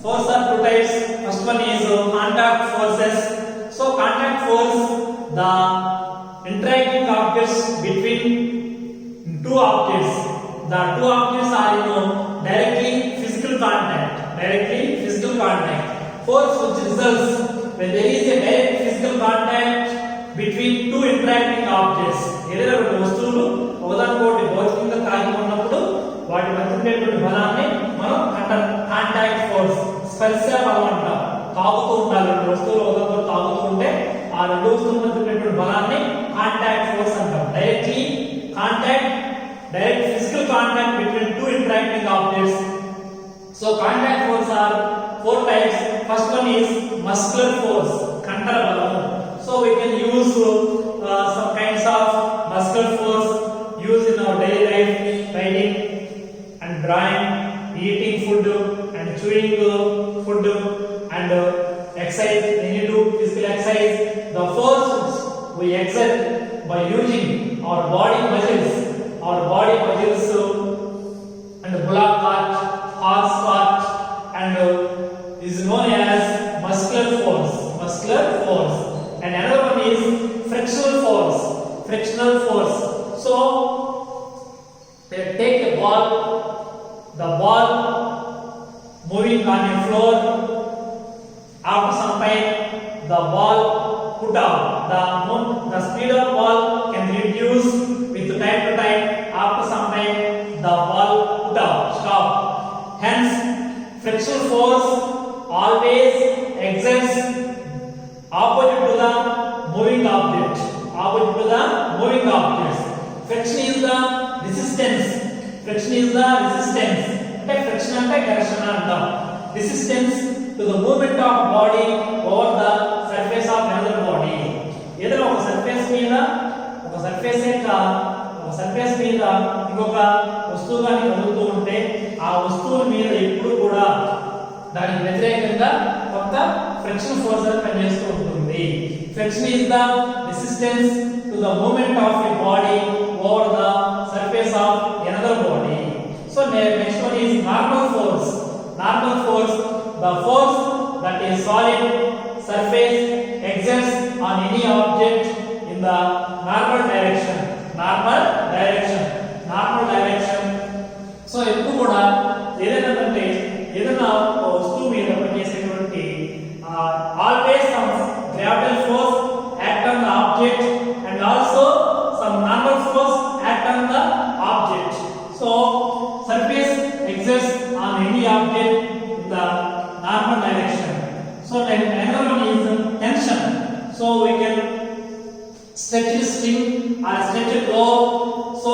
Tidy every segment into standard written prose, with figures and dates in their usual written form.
Force are two types. First one is contact forces. So contact force, the interacting objects between two objects. The two objects are directly physical contact. Directly physical contact. Force which results when there is a direct physical contact between two interacting objects. ఏదైనా రెండు వస్తువులు ఒకదానికొకటి భౌతికంగా తాకి ఉన్నప్పుడు వాటి మధ్య ఉండేటువంటి బలాన్ని మనం కాంటాక్ట్ ఫోర్స్, స్పర్శ బలం అంటాం. తాగుతూ ఉండాలి, రెండు వస్తువులు ఒకదానితో తాగుతూ ఉంటే ఆ రెండు వస్తువుల మధ్య ఉండేటువంటి బలాన్ని కాంటాక్ట్ ఫోర్స్ అంటాం. Directly contact, direct physical contact between two interacting objects. So contact force are four types. First one is muscular force, kantara balam. So we can use some kinds of muscular force used in our daily life, writing and drawing, eating food and chewing food and exercise. We need to physical exercise. The force we exert by using our body muscles and bullock cart, horse cart, and is known as muscular force. And another one is frictional force. So take a ball, the ball moving on a floor. After some time, the ball put out. The speed of ball can reduce with time to time. After some time, the ball put out, stop. Hence, frictional force always exerts opposite to the moving object. Friction is the resistance. Like friction and direction antam. Resistance to the movement of body over the surface of another body. ఏదైనా ఒక surface మీద ఇంకొక వస్తువు కానీ కదులుతూ ఉంటే ఆ వస్తువు మీద ఎప్పుడు కూడా దానికి వ్యతిరేకంగా కొంత ఫ్రిక్షన్ ఫోర్స్ అనేది పనిచేస్తూ ఉంటుంది. Friction is the resistance to the movement of a body over the surface of another body. So next one is normal force. The force that is solid surface exerts on any object in the normal direction. So ఎప్పుడు కూడా ఏదైనా వస్తువు మీద పనిచేసేటువంటి always some gravitational force act on the object and also some normal force act on the object. So surface exerts on any object in the normal direction. So another one is tension. So we can stretch a string or stretch a rope. So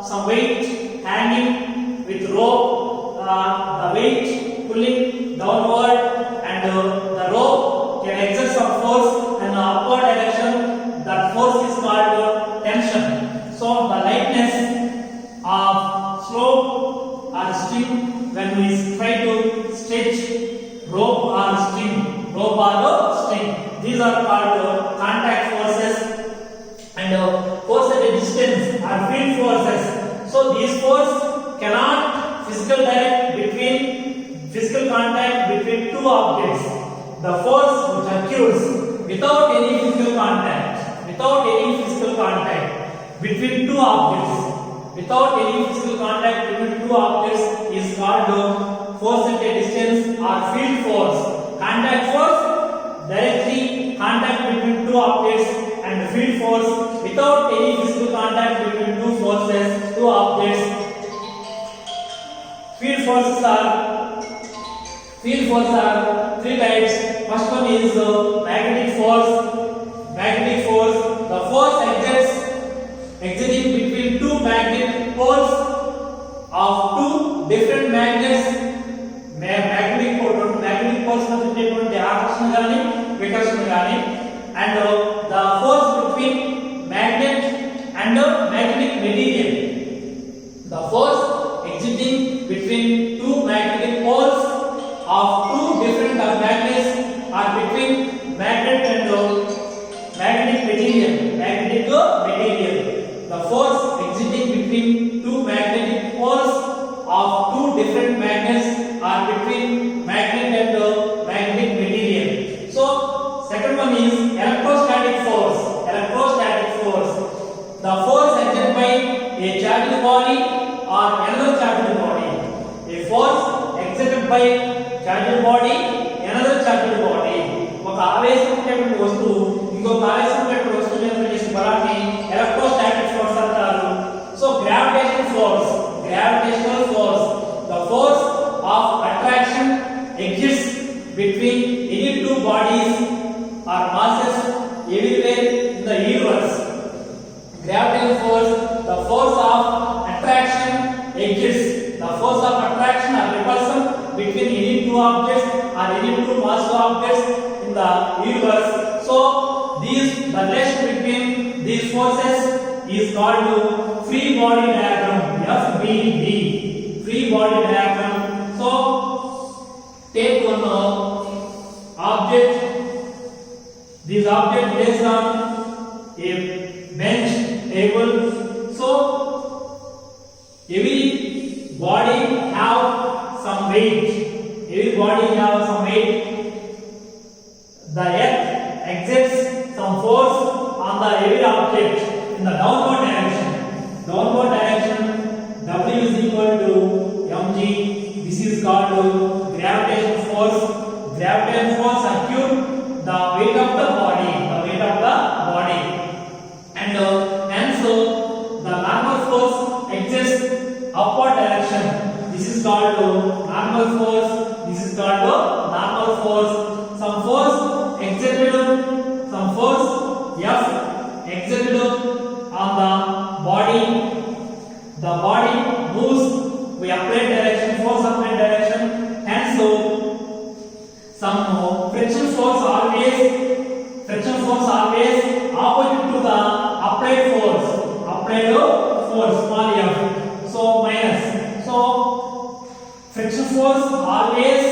some weight hanging with rope, the weight pulling downward, and the rope can exert some force in the upward direction. That force is called tension. So the lightness of slope or string when we try to stretch rope or string, these are called contact forces. And force at a distance are field forces. So these force cannot physical contact between two objects. The force which occurs without any physical contact between two objects, is called force at a distance or field force. Contact force directly contact between two objects, and field force without any physical contact between two objects. Field forces are three types. First one is magnetic force. The force exerting between two magnetic poles of two different magnets. Magnetic poles ఉన్నటువంటి ఆకర్షణ గాని వికర్షణ గాని, and the force between magnet and magnetic material. The force exerting between two magnetic poles of two different magnets or between magnet and magnetic by charged body, another charged body. ఒక ఆవేశం ఉన్నటువంటి వస్తువు ఇంకొక ఆవేశం ఉన్నటువంటి వస్తువు మీద పనిచేసే బలాన్ని ఎలక్ట్రోస్టాటిక్ ఫోర్స్ అంటారు. So gravitational force, the force of attraction exists between any two bodies or masses everywhere in the universe. Gravitational force, the force of attraction exists. The force of attraction or repulsion between any two objects or any two massive objects in the universe. So the relation between these forces is called free body diagram, FBD, free body diagram. So take one object. This object placed on a bench, table. So every body have some weight. The earth exerts some force on the every object in the downward direction. W is equal to mg. This is called gravitational force. Gravitational force acute the weight of the body, and hence the normal force exerts upward direction. This is called normal force. Some force exerted on the body. The body moves by applied direction, force applied direction, and so some friction force always opposite to the applied force, small f. So minus. So friction force always